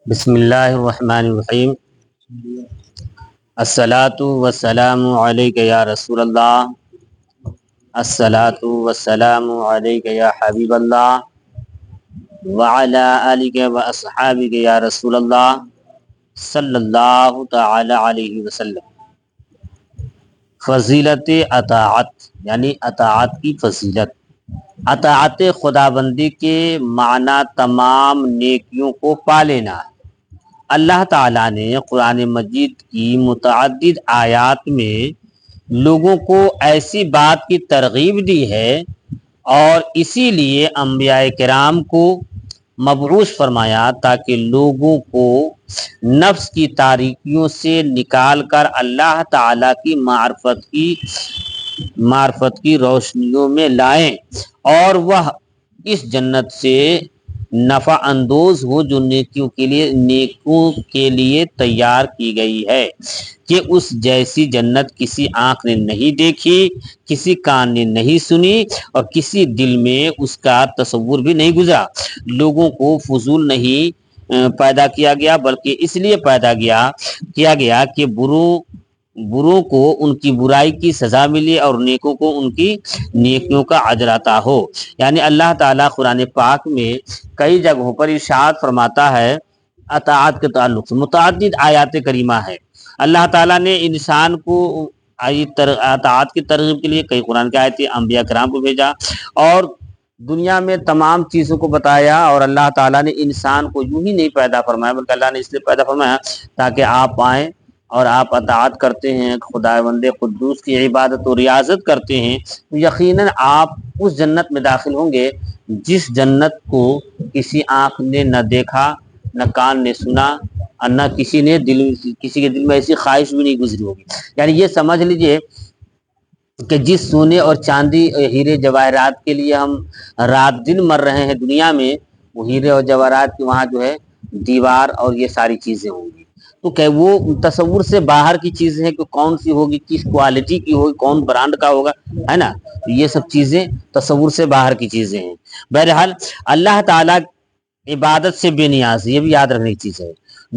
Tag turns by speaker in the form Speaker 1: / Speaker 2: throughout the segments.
Speaker 1: بسم اللہ الرحمن الرحیم۔ الصلاۃ والسلام علیک یا رسول اللہ، الصلاۃ والسلام علیک یا حبیب اللہ، وعلی آلک واصحابک یا رسول اللہ صلی اللہ تعالی علیہ وسلم۔ فضیلت اطاعت یعنی اطاعت کی فضیلت۔ اطاعت خدا بندی کے معنی تمام نیکیوں کو پا لینا ہے۔ اللہ تعالیٰ نے قرآن مجید کی متعدد آیات میں لوگوں کو ایسی بات کی ترغیب دی ہے اور اسی لیے انبیاء کرام کو مبعوث فرمایا تاکہ لوگوں کو نفس کی تاریکیوں سے نکال کر اللہ تعالیٰ کی معرفت کی روشنیوں میں لائیں اور وہ اس جنت سے نفع اندوز ہو جو نیکیوں کے لیے تیار کی گئی ہے کہ اس جیسی جنت کسی آنکھ نے نہیں دیکھی، کسی کان نے نہیں سنی اور کسی دل میں اس کا تصور بھی نہیں گزرا۔ لوگوں کو فضول نہیں پیدا کیا گیا بلکہ اس لیے پیدا کیا گیا کہ بروں کو ان کی برائی کی سزا ملے اور نیکوں کو ان کی نیکیوں کا اجر عطا ہو۔ یعنی اللہ تعالیٰ قرآن پاک میں کئی جگہوں پر ارشاد فرماتا ہے اطاعت کے تعلق سے، متعدد آیات کریمہ ہے۔ اللہ تعالیٰ نے انسان کو اطاعت کی ترغیب کے لیے کئی قرآن کی آیتیں انبیاء کرام کو بھیجا اور دنیا میں تمام چیزوں کو بتایا، اور اللہ تعالیٰ نے انسان کو یوں ہی نہیں پیدا فرمایا بلکہ اللہ نے اس لیے پیدا فرمایا تاکہ آپ آئیں اور آپ اطاعت کرتے ہیں، خدا بند قدوس کی عبادت و ریاضت کرتے ہیں تو یقیناً آپ اس جنت میں داخل ہوں گے جس جنت کو کسی آنکھ نے نہ دیکھا، نہ کان نے سنا اور نہ کسی کے دل میں ایسی خواہش بھی نہیں گزری ہوگی۔ یعنی یہ سمجھ لیجئے کہ جس سونے اور چاندی ہیرے جواہرات کے لیے ہم رات دن مر رہے ہیں دنیا میں، وہ ہیرے اور جواہرات کی وہاں جو ہے دیوار اور یہ ساری چیزیں ہوں گی، تو کہ وہ تصور سے باہر کی چیزیں ہیں کہ کون سی ہوگی، کس کوالٹی کی ہوگی، کون برانڈ کا ہوگا، ہے نا، یہ سب چیزیں تصور سے باہر کی چیزیں ہیں۔ بہرحال اللہ تعالیٰ عبادت سے بے نیاز ہے، یہ بھی یاد رکھنے کی چیز ہے۔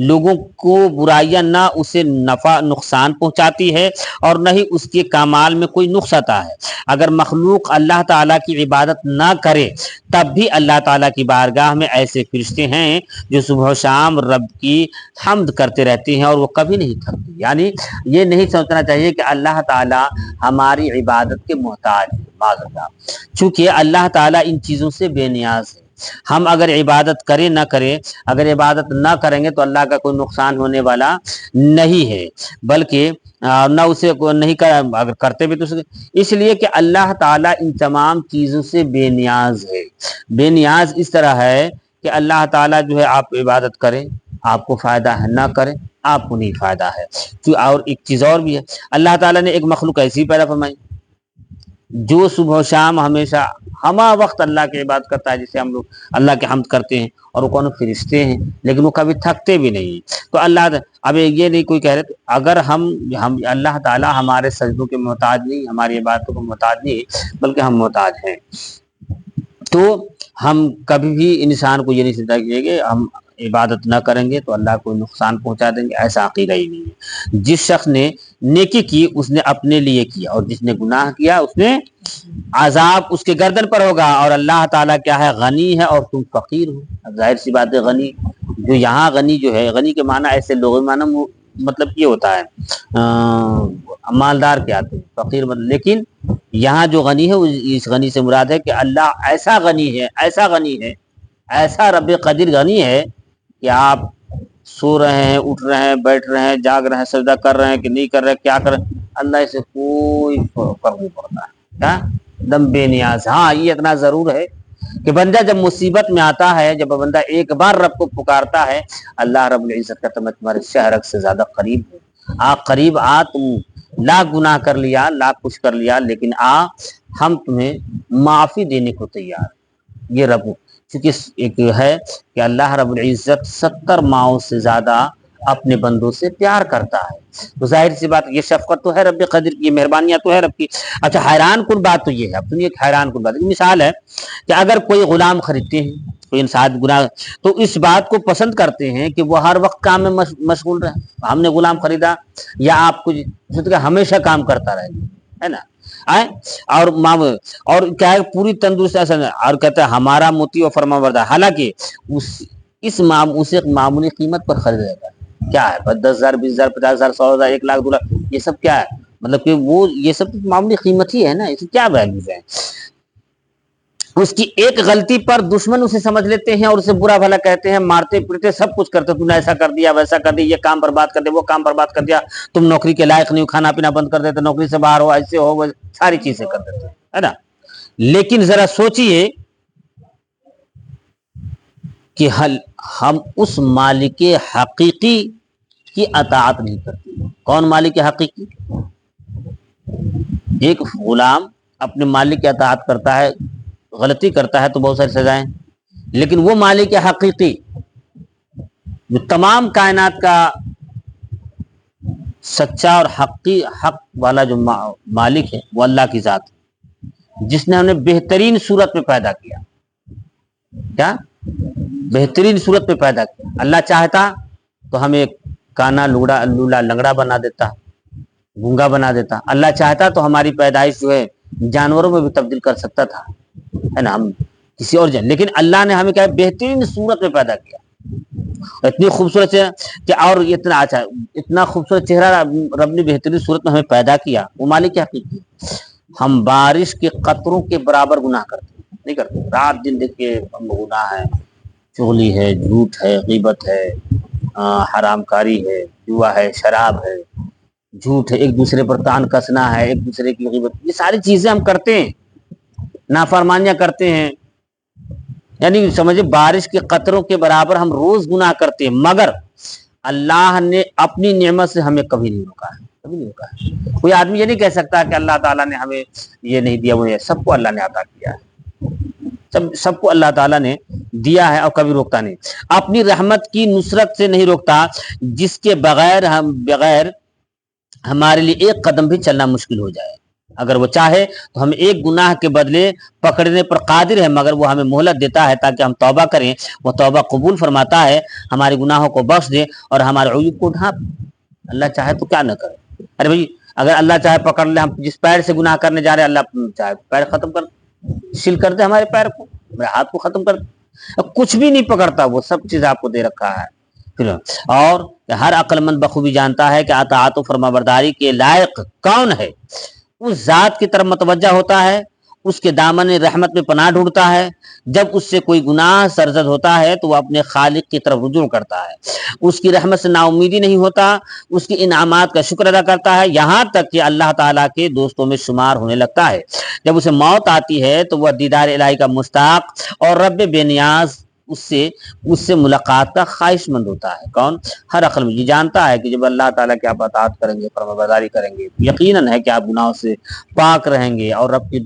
Speaker 1: لوگوں کو برائیاں نہ اسے نفع نقصان پہنچاتی ہے اور نہ ہی اس کے کمال میں کوئی نقص آتا ہے۔ اگر مخلوق اللہ تعالیٰ کی عبادت نہ کرے تب بھی اللہ تعالیٰ کی بارگاہ میں ایسے فرشتے ہیں جو صبح و شام رب کی حمد کرتے رہتے ہیں اور وہ کبھی نہیں تھکتے۔ یعنی یہ نہیں سوچنا چاہیے کہ اللہ تعالیٰ ہماری عبادت کے محتاج ہے، معذرت، چونکہ اللہ تعالیٰ ان چیزوں سے بے نیاز ہے۔ ہم اگر عبادت کریں نہ کریں، اگر عبادت نہ کریں گے تو اللہ کا کوئی نقصان ہونے والا نہیں ہے، بلکہ نہ اسے نہیں اگر کرتے بھی تو اس لیے کہ اللہ تعالیٰ ان تمام چیزوں سے بے نیاز ہے۔ بے نیاز اس طرح ہے کہ اللہ تعالیٰ جو ہے آپ عبادت کریں آپ کو فائدہ ہے، نہ کریں آپ کو نہیں فائدہ ہے۔ اور ایک چیز اور بھی ہے، اللہ تعالیٰ نے ایک مخلوق ایسی پیدا فرمائی جو صبح و شام ہمیشہ ہمہ وقت اللہ کی عبادت کرتا ہے، جسے ہم لوگ اللہ کی حمد کرتے ہیں، اور وہ کون فرشتے ہیں لیکن وہ کبھی تھکتے بھی نہیں۔ تو اللہ اب یہ نہیں کوئی کہہ رہے اگر ہم اللہ تعالیٰ ہمارے سجدوں کے محتاج نہیں، ہماری عبادتوں کو محتاج نہیں بلکہ ہم محتاج ہیں، تو ہم کبھی بھی انسان کو یہ نہیں سمجھا کہ ہم عبادت نہ کریں گے تو اللہ کو نقصان پہنچا دیں گے، ایسا عقیدہ ہی نہیں ہے۔ جس شخص نے نیکی کی اس نے اپنے لیے کیا اور جس نے گناہ کیا اس نے عذاب اس کے گردن پر ہوگا، اور اللہ تعالیٰ کیا ہے، غنی ہے اور تم فقیر ہو۔ اب ظاہر سی بات ہے، غنی جو یہاں غنی جو ہے، غنی کے معنی ایسے لغوی معنی مطلب یہ ہوتا ہے مالدار کے آتے ہیں، فقیر مطلب، لیکن یہاں جو غنی ہے اس غنی سے مراد ہے کہ اللہ ایسا غنی ہے، ایسا رب قدیر غنی ہے کہ آپ سو رہے ہیں، اٹھ رہے ہیں، بیٹھ رہے ہیں، جاگ رہے ہیں، سجدہ کر رہے ہیں کہ نہیں کر رہے ہیں، کیا کر رہے ہیں، اللہ سے کوئی فرق نہیں پڑتا ہے، کیا دم بے نیاز۔ ہاں یہ اتنا ضرور ہے کہ بندہ جب مصیبت میں آتا ہے، جب بندہ ایک بار رب کو پکارتا ہے، اللہ رب العزت کا میں تمہارے شہرک سے زیادہ قریب ہوں، قریب تم لاکھ گناہ کر لیا، لاکھ کچھ کر لیا، لیکن ہم تمہیں معافی دینے کو تیار۔ یہ رب چونکہ ایک ہے کہ اللہ رب العزت 70 ماؤں سے زیادہ اپنے بندوں سے پیار کرتا ہے، تو ظاہر سی بات یہ شفقت تو ہے رب قدر کی، یہ مہربانیاں تو ہے رب کی۔ اچھا حیران کن بات تو یہ ہے، اب سنیے حیران کن بات، مثال ہے کہ اگر کوئی غلام خریدتے ہیں کوئی انسان گناہ تو اس بات کو پسند کرتے ہیں کہ وہ ہر وقت کام میں مشغول رہے. ہم نے غلام خریدا یا آپ کچھ ہمیشہ کام کرتا رہے, ہے نا, اور کیا ہے پوری تندرست ایسا, اور کہتا ہے ہمارا مطیع و فرما بردار, حالانکہ اسے معمولی قیمت پر خرید رہتا ہے. کیا ہے بس 10,000 20,000 50,000 100,000 1,00,000 2,00,000 یہ سب کیا ہے, مطلب کہ وہ یہ سب معمولی قیمت ہی ہے نا, اس کیا ویلیوز ہے. اس کی ایک غلطی پر دشمن اسے سمجھ لیتے ہیں اور اسے برا بھلا کہتے ہیں, مارتے پیٹتے سب کچھ کرتے, تم نے ایسا کر دیا ویسا کر دیا, یہ کام برباد کر دیا وہ کام برباد کر دیا, تم نوکری کے لائق نہیں ہو, کھانا پینا بند کر دیتے, نوکری سے باہر ہو, ایسے ہو, ساری چیزیں کر دیتے, ہے نا. لیکن ذرا سوچئے کہ ہم اس مالک حقیقی کی اطاعت نہیں کرتے. کون مالک حقیقی؟ ایک غلام اپنے مالک کی اطاعت کرتا ہے, غلطی کرتا ہے تو بہت ساری سزائیں, لیکن وہ مالک حقیقی جو تمام کائنات کا سچا اور حق والا جو مالک ہے وہ اللہ کی ذات ہے, جس نے ہمیں بہترین صورت میں پیدا کیا. کیا بہترین صورت میں پیدا کیا. اللہ چاہتا تو ہمیں کانا لولا لنگڑا بنا دیتا, گونگا بنا دیتا. اللہ چاہتا تو ہماری پیدائش جو ہے جانوروں میں بھی تبدیل کر سکتا تھا, ہے نا, ہم کسی اور لیکن اللہ نے ہمیں کیا بہترین صورت میں پیدا کیا, اتنی خوبصورت ہے کہ, اور اتنا اچھا اتنا خوبصورت چہرہ رب نے بہترین صورت میں ہمیں پیدا کیا. وہ مالک حقیقی. ہم بارش کے قطروں کے برابر گناہ کرتے نہیں کرتے, رات دن دیکھ کے ہم گناہ ہے, چغلی ہے, جھوٹ ہے, غیبت ہے, حرام کاری ہے, جوا ہے, شراب ہے, جھوٹ ہے, ایک دوسرے پر تان کسنا ہے, ایک دوسرے کی غیبت, یہ ساری چیزیں ہم کرتے ہیں, نافرمانیاں کرتے ہیں. یعنی سمجھے بارش کے قطروں کے برابر ہم روز گناہ کرتے ہیں, مگر اللہ نے اپنی نعمت سے ہمیں کبھی نہیں روکا ہے, کبھی نہیں روکا ہے. کوئی آدمی یہ نہیں کہہ سکتا کہ اللہ تعالیٰ نے ہمیں یہ نہیں دیا, وہ سب کو اللہ نے عطا کیا ہے, سب کو اللہ تعالیٰ نے دیا ہے اور کبھی روکتا نہیں. اپنی رحمت کی نصرت سے نہیں روکتا, جس کے بغیر ہمارے لیے ایک قدم بھی چلنا مشکل ہو جائے. اگر وہ چاہے تو ہم ایک گناہ کے بدلے پکڑنے پر قادر ہے, مگر وہ ہمیں مہلت دیتا ہے تاکہ ہم توبہ کریں. وہ توبہ قبول فرماتا ہے, ہمارے گناہوں کو بخش دے اور ہمارے عیوب کو ڈھانپ. اللہ چاہے تو کیا نہ کرے. ارے بھائی اگر اللہ چاہے پکڑ لے, ہم جس پیر سے گناہ کرنے جا رہے ہیں اللہ چاہے پیر ختم کر سل کر دے, ہمارے پیر کو, ہمارے ہاتھ کو ختم کر دے, کچھ بھی نہیں پکڑتا, وہ سب چیز آپ کو دے رکھا ہے. اور ہر عقل مند بخوبی جانتا ہے کہ اطاعت و فرما برداری کے لائق کون ہے. اس ذات کی طرف متوجہ ہوتا ہے, اس کے دامن رحمت میں پناہ ڈھونڈتا ہے. جب اس سے کوئی گناہ سرزد ہوتا ہے تو وہ اپنے خالق کی طرف رجوع کرتا ہے, اس کی رحمت سے نا امیدی نہیں ہوتا, اس کی انعامات کا شکر ادا کرتا ہے, یہاں تک کہ اللہ تعالیٰ کے دوستوں میں شمار ہونے لگتا ہے. جب اسے موت آتی ہے تو وہ دیدار الہی کا مشتاق اور رب بے نیاز اس سے ملاقات کا خواہش مند ہوتا ہے. کون؟ ہر عقل مند یہ جانتا ہے کہ جب اللہ تعالیٰ کی آپ اطاعت کریں گے, فرما برداری کریں گے, یقیناً ہے کہ آپ گناہوں سے پاک رہیں گے, اور رب کی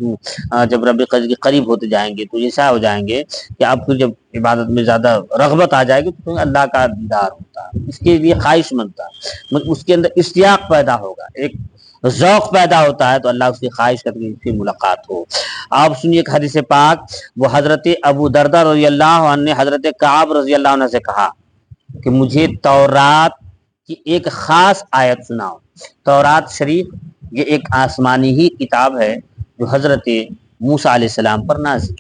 Speaker 1: جب رب کے قریب ہوتے جائیں گے تو ایسا ہو جائیں گے کہ آپ کو جب عبادت میں زیادہ رغبت آ جائے گی تو اللہ کا دیدار ہوتا ہے, اس کے لیے خواہش مند تھا, اس کے اندر اشتیاق پیدا ہوگا, ایک ذوق پیدا ہوتا ہے, تو اللہ اس کی خواہش کرتی ہے اس کی ملاقات ہو. آپ سنیے ایک حدیث پاک, وہ حضرت ابو دردہ رضی اللہ عنہ نے حضرت کعب رضی اللہ عنہ سے کہا کہ مجھے تورات کی ایک خاص آیت سناؤ. تورات شریف یہ ایک آسمانی ہی کتاب ہے جو حضرت موسیٰ علیہ السلام پر نازل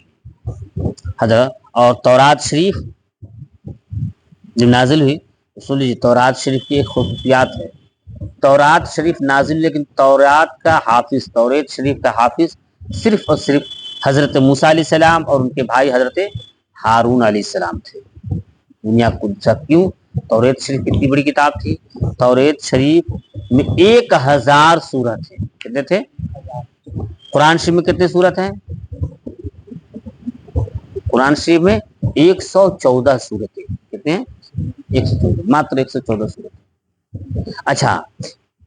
Speaker 1: حضرت, اور تورات شریف جب نازل ہوئی سن لیجیے, تورات شریف کی ایک خصوصیات ہے. تورات شریف نازل, لیکن تورات کا حافظ, توریت شریف کا حافظ صرف اور صرف حضرت موسیٰ علیہ السلام اور ان کے بھائی حضرت ہارون علیہ السلام تھے. دنیا کو کیوں؟ توریت شریف کتنی بڑی کتاب تھی. توریت شریف میں 1000 سورت ہیں. کتنے تھے؟ قرآن شریف میں کتنے سورت ہیں؟ قرآن شریف میں 114 سورتیں. کتنے ہیں؟ 114, ماتر 114 سورت. اچھا,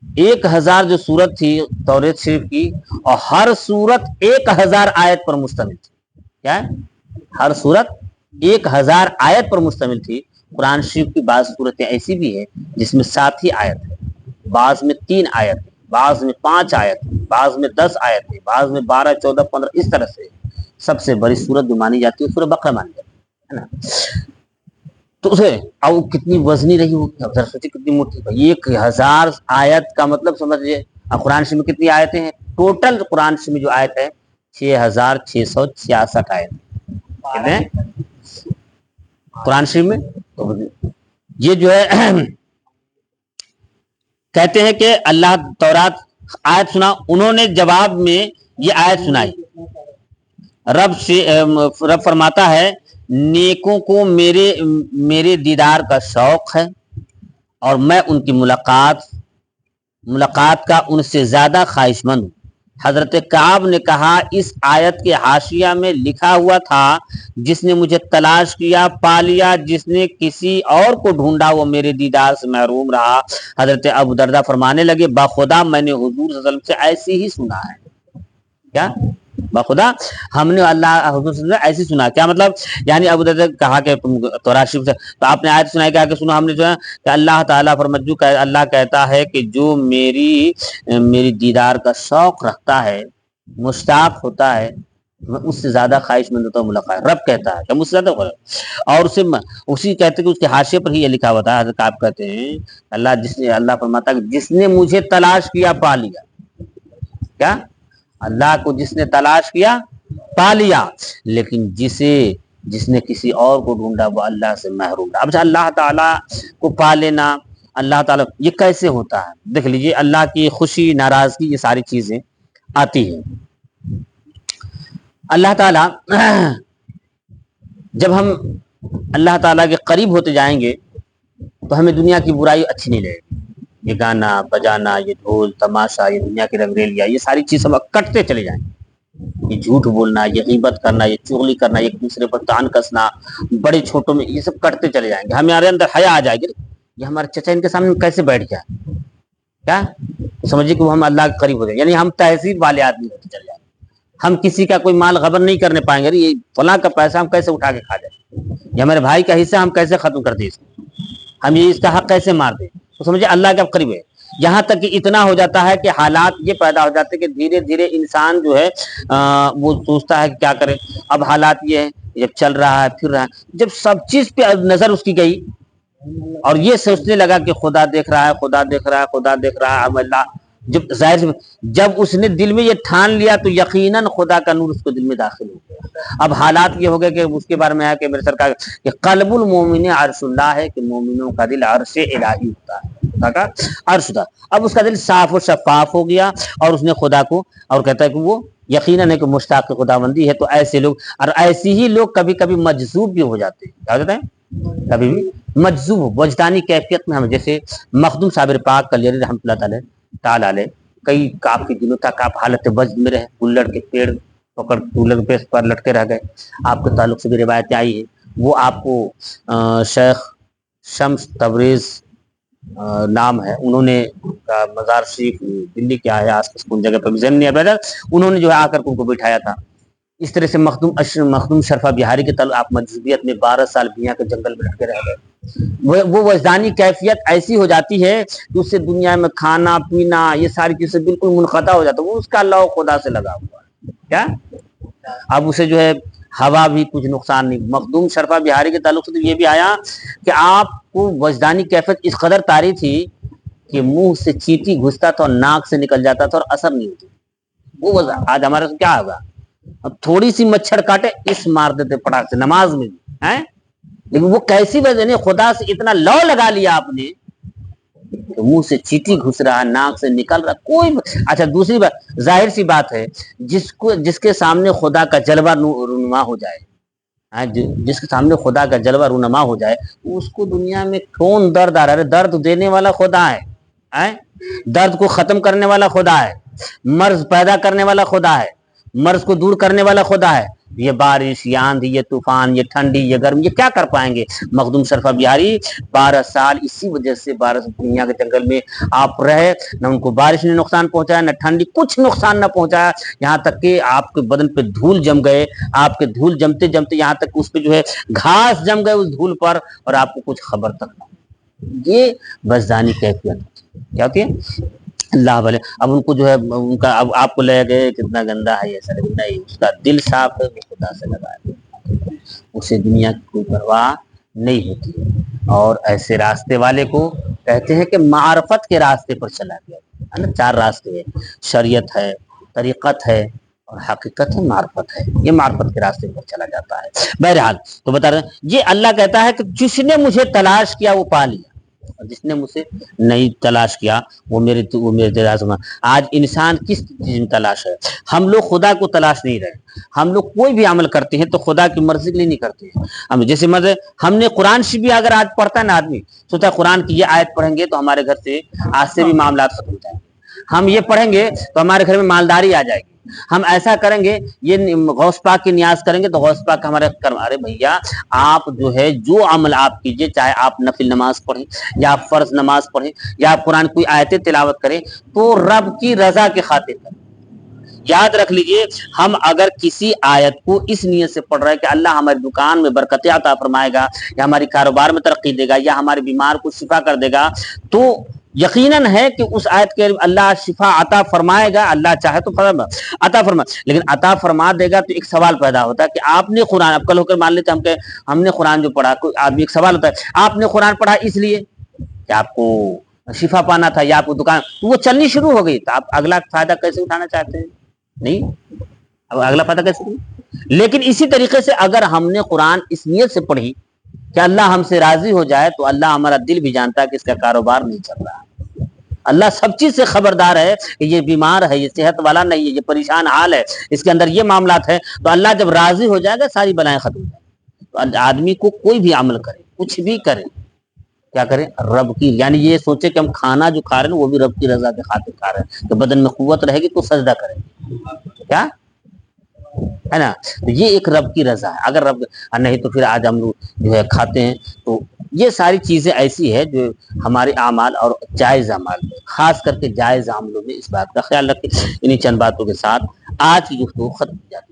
Speaker 1: 1000 جو سورت تھی توریت شریف کی, اور ہر سورت 1000 آیت پر مشتمل تھی. کیا ہے؟ ہر سورت 1000 آیت پر مشتمل تھی. قرآن شریف کی بعض سورتیں ایسی بھی ہیں جس میں 7 ہی آیت ہے, بعض میں 3 آیت ہے, بعض میں 5 آیت ہے, بعض میں 10 آیت ہے, بعض میں 12 14 15, اس طرح سے. سب سے بڑی سورت جو مانی جاتی ہے سورہ بقرہ مانی جاتی ہے. ہے نا. تو اسے اب کتنی وزنی رہی ہوگی, اب ذرا سوچے کتنی موٹی. 1000 آیت کا مطلب سمجھیے. اب قرآن شریف میں کتنی آیتیں ہیں؟ ٹوٹل قرآن شریف میں جو آیت ہے 6666 آیت کہتے ہیں قرآن شریف میں. تو یہ جو ہے کہتے ہیں کہ اللہ تورات آیت سنا, انہوں نے جواب میں یہ آیت سنائی. رب فرماتا ہے نیکوں کو میرے دیدار کا شوق ہے اور میں ان کی ملاقات کا ان سے زیادہ خواہش مند ہوں. حضرت کعب نے کہا اس آیت کے حاشیہ میں لکھا ہوا تھا جس نے مجھے تلاش کیا پا لیا, جس نے کسی اور کو ڈھونڈا وہ میرے دیدار سے محروم رہا. حضرت ابو دردہ فرمانے لگے بخدا میں نے حضور صلی اللہ علیہ وسلم سے ایسے ہی سنا ہے. کیا بخدا ہم نے اللہ حضور صلی اللہ علیہ وسلم ایسے سنا. کیا مطلب؟ یعنی ابو دردہ کہا کہ تم تورات شریف سے تو آپ نے آیت سنائی, کہا کہ سنو ہم نے سنا کہ اللہ تعالیٰ فرمجو اللہ کہتا ہے کہ جو میری دیدار کا شوق رکھتا ہے, مشتاق ہوتا ہے, میں اس سے زیادہ خواہش مند ہوتا ہوں ملاقات. رب کہتا ہے کہ مجھ سے زیادہ, اور اسی کہتے کہ اس کے حاشیے پر ہی یہ لکھا ہوا تھا. حضرت آپ کہتے ہیں اللہ فرماتا ہے جس نے مجھے تلاش کیا پا لیا. کیا؟ اللہ کو جس نے تلاش کیا پا لیا, لیکن جس نے کسی اور کو ڈھونڈا وہ اللہ سے محروم رہا. اب اللہ تعالیٰ کو پا لینا, اللہ تعالیٰ یہ کیسے ہوتا ہے؟ دیکھ لیجیے, اللہ کی خوشی ناراضگی یہ ساری چیزیں آتی ہیں. اللہ تعالیٰ جب ہم اللہ تعالیٰ کے قریب ہوتے جائیں گے تو ہمیں دنیا کی برائی اچھی نہیں لگے گی. یہ گانا بجانا, یہ ڈھول تماشا, یہ دنیا کی رنگریلیاں, یہ ساری چیز ہم کٹتے چلے جائیں گے. یہ جھوٹ بولنا, یہ غیبت کرنا, یہ چغلی کرنا, ایک دوسرے پر تان کسنا, بڑے چھوٹوں میں, یہ سب کٹتے چلے جائیں گے. ہمارے اندر حیا آ جائے گی, یہ ہمارے چچا ان کے سامنے کیسے بیٹھ جائے. کیا سمجھیے کہ وہ ہم اللہ کے قریب ہو جائیں, یعنی ہم تہذیب والے آدمی ہوتے چلے جائیں گے. ہم کسی کا کوئی مال غبن نہیں کرنے پائیں گے. یہ فلاں کا پیسہ ہم کیسے اٹھا کے کھا جائیں, یہ ہمارے بھائی کا حصہ ہم کیسے ختم کر دیں, ہم یہ اس کا حق کیسے مار دیں. تو سمجھے اللہ کے قریب ہے. یہاں تک کہ اتنا ہو جاتا ہے کہ حالات یہ پیدا ہو جاتے ہیں کہ دھیرے دھیرے انسان جو ہے وہ سوچتا ہے کہ کیا کرے. اب حالات یہ ہے, جب چل رہا ہے پھر رہا ہے, جب سب چیز پہ نظر اس کی گئی اور یہ سوچنے لگا کہ خدا دیکھ رہا ہے, خدا دیکھ رہا ہے, خدا دیکھ رہا ہے, اب اللہ جب اس نے دل میں یہ ٹھان لیا تو یقیناً خدا کا نور اس کو دل میں داخل ہو گیا. اب حالات یہ ہو گئے کہ اس کے بارے میں ہے کہ میرے سرکار کہ قلب المومن عرش اللہ ہے, کہ مومنوں کا دل عرش الہی ہوتا ہے, خدا کا عرش ہوتا. اب اس کا دل صاف و شفاف ہو گیا اور اس نے خدا کو, اور کہتا ہے کہ وہ یقیناً ہے کہ مشتاق خداوندی ہے. تو ایسے لوگ, اور ایسے ہی لوگ کبھی کبھی مجذوب بھی ہو جاتے ہیں. کیا ہوتا ہے؟ کبھی بھی مجذوب, وجدانی کیفیت میں ہم, جیسے مخدوم صابر پاک کلیری رحمۃ اللہ تعالیٰ علیہ, کئی کافی دنوں تک آپ حالت وجد میں رہے, کولر کے پیڑ پکڑ کولر کے پر لٹکے رہ گئے. آپ کے تعلق سے بھی روایتیں آئی ہیں. وہ آپ کو شیخ شمس تبریز نام ہے, انہوں نے مزار شریف دلی کے آیا آس پاس کن جگہ پر ذہن نہیں آ, انہوں نے جو ہے آ کر ان کو بٹھایا تھا. اس طرح سے مخدوم شرفا بہاری کے تعلق آپ مجذوبیت میں 12 سال بیا کے جنگل میں لٹکے رہ گئے. وہ وجدانی کیفیت ایسی ہو جاتی ہے کہ اس سے دنیا میں کھانا پینا یہ ساری چیزیں بالکل منقطع ہو جاتا ہے. وہ اس کا اللہ خدا سے لگا ہوا ہے. کیا اب اسے جو ہے ہوا بھی کچھ نقصان نہیں. مخدوم شرفا بہاری کے تعلق سے تو یہ بھی آیا کہ آپ کو وجدانی کیفیت اس قدر طاری تھی کہ منہ سے چیٹی گھستا تھا اور ناک سے نکل جاتا تھا اور اثر نہیں ہوتی. وہ آج ہمارے سے کیا ہوگا, اب تھوڑی سی مچھر کاٹے اس مار دیتے پٹاخ سے, نماز میں بھی ہیں. لیکن وہ کیسی وجہ نہیں, خدا سے اتنا لو لگا لیا آپ نے کہ منہ سے چیٹی گھس رہا, ناک سے نکل رہا, کوئی. اچھا دوسری بات, ظاہر سی بات ہے, جس کے سامنے خدا کا جلوہ رونما ہو جائے, جس کے سامنے خدا کا جلوہ رونما ہو جائے, اس کو دنیا میں کون درد آ رہا ہے؟ درد دینے والا خدا ہے, درد کو ختم کرنے والا خدا ہے, مرض پیدا کرنے والا خدا ہے, مرض کو دور کرنے والا خدا ہے. یہ بارش, یہ آندھی, یہ طوفان, یہ ٹھنڈی, یہ گرمی, یہ کیا کر پائیں گے؟ مخدوم شرفا بہاری 12 سال اسی وجہ سے 12 دنیا کے جنگل میں آپ رہے, نہ ان کو بارش نے نقصان پہنچایا, نہ ٹھنڈی, کچھ نقصان نہ پہنچایا. یہاں تک کہ آپ کے بدن پہ دھول جم گئے, آپ کے دھول جمتے جمتے یہاں تک اس پہ جو ہے گھاس جم گئے اس دھول پر, اور آپ کو کچھ خبر تک نہ. یہ وجدانی کیفیت کیا ہوتی ہے؟ اللہ بھلے. اب ان کو جو ہے ان کا, اب آپ کو لے گئے کتنا گندا ہے, یہ سر نہیں, اس کا دل صاف ہے, وہ خدا سے لگا ہے. ہوتی ہے، اسے دنیا کی کوئی پرواہ نہیں ہوتی ہے۔ اور ایسے راستے والے کو کہتے ہیں کہ معرفت کے راستے پر چلا گیا ہے نا، 4 راستے ہیں، شریعت ہے، طریقت ہے اور حقیقت ہے، معرفت ہے، یہ معرفت کے راستے پر چلا جاتا ہے۔ بہرحال تو بتا رہے ہیں یہ اللہ کہتا ہے کہ جس نے مجھے تلاش کیا وہ پا لیا، اور جس نے مجھے نہیں تلاش کیا وہ میرے تلاش میں۔ آج انسان کس چیز میں تلاش ہے؟ ہم لوگ خدا کو تلاش نہیں رہے، ہم لوگ کوئی بھی عمل کرتے ہیں تو خدا کی مرضی کے لیے نہیں کرتے ہیں۔ ہم جیسے ہم نے قرآن شریف بھی اگر آج پڑھتا ہے نا آدمی، سوچا قرآن کی یہ آیت پڑھیں گے تو ہمارے گھر سے آج سے بھی معاملات ختم ہو جائیں گے، ہم یہ پڑھیں گے تو ہمارے گھر میں مالداری آ جائے گی، ہم ایسا کریں گے، یہ غوث پاک کی نیاز کریں گے تو غوث پاک ہمارے کرم۔ ارے بھیا آپ جو ہے جو عمل آپ کیجئے، چاہے آپ نفل نماز پڑھیں یا آپ فرض نماز پڑھیں یا آپ قرآن کوئی آیتیں تلاوت کریں تو رب کی رضا کے خاطر کریں۔ یاد رکھ لیجئے، ہم اگر کسی آیت کو اس نیت سے پڑھ رہے ہیں کہ اللہ ہماری دکان میں برکت عطا فرمائے گا یا ہماری کاروبار میں ترقی دے گا یا ہمارے بیمار کو شفا کر دے گا، تو یقیناً ہے کہ اس آیت کے اللہ شفا عطا فرمائے گا، اللہ چاہے تو عطا فرمائے، لیکن عطا فرما دے گا تو ایک سوال پیدا ہوتا ہے کہ آپ نے قرآن، اب کل ہو کر مان لیتے ہم نے قرآن جو پڑھا، کوئی آدمی ایک سوال ہوتا ہے آپ نے قرآن پڑھا اس لیے کہ آپ کو شفا پانا تھا یا آپ کو دکان، وہ چلنی شروع ہو گئی تو آپ اگلا فائدہ کیسے اٹھانا چاہتے ہیں؟ نہیں، اب اگلا فائدہ کیسے کریں؟ لیکن اسی طریقے سے اگر ہم نے قرآن اس نیت سے پڑھی کہ اللہ ہم سے راضی ہو جائے تو اللہ ہمارا دل بھی جانتا ہے کہ اس کا کاروبار نہیں چل رہا، اللہ سب چیز سے خبردار ہے کہ یہ بیمار ہے، یہ صحت والا نہیں ہے، یہ پریشان حال ہے، اس کے اندر یہ معاملات ہے، تو اللہ جب راضی ہو جائے گا ساری بلائیں ختم ہو جائیں گی۔ تو آدمی کو کوئی بھی عمل کرے، کچھ بھی کرے، کیا کریں؟ رب کی، یعنی یہ سوچے کہ ہم کھانا جو کھا رہے ہیں وہ بھی رب کی رضا کے خاطر کھا رہے ہیں، تو بدن میں قوت رہے گی تو سجدہ کریں گے، کیا ہے نا؟ تو یہ ایک رب کی رضا ہے، اگر رب نہیں تو پھر آج ہم لوگ جو ہے کھاتے ہیں۔ تو یہ ساری چیزیں ایسی ہے جو ہمارے اعمال اور جائز اعمال، خاص کر کے جائز عملوں میں اس بات کا خیال رکھیں۔ انہیں چند باتوں کے ساتھ آج کی گفتگو ختم کی جاتی ہے۔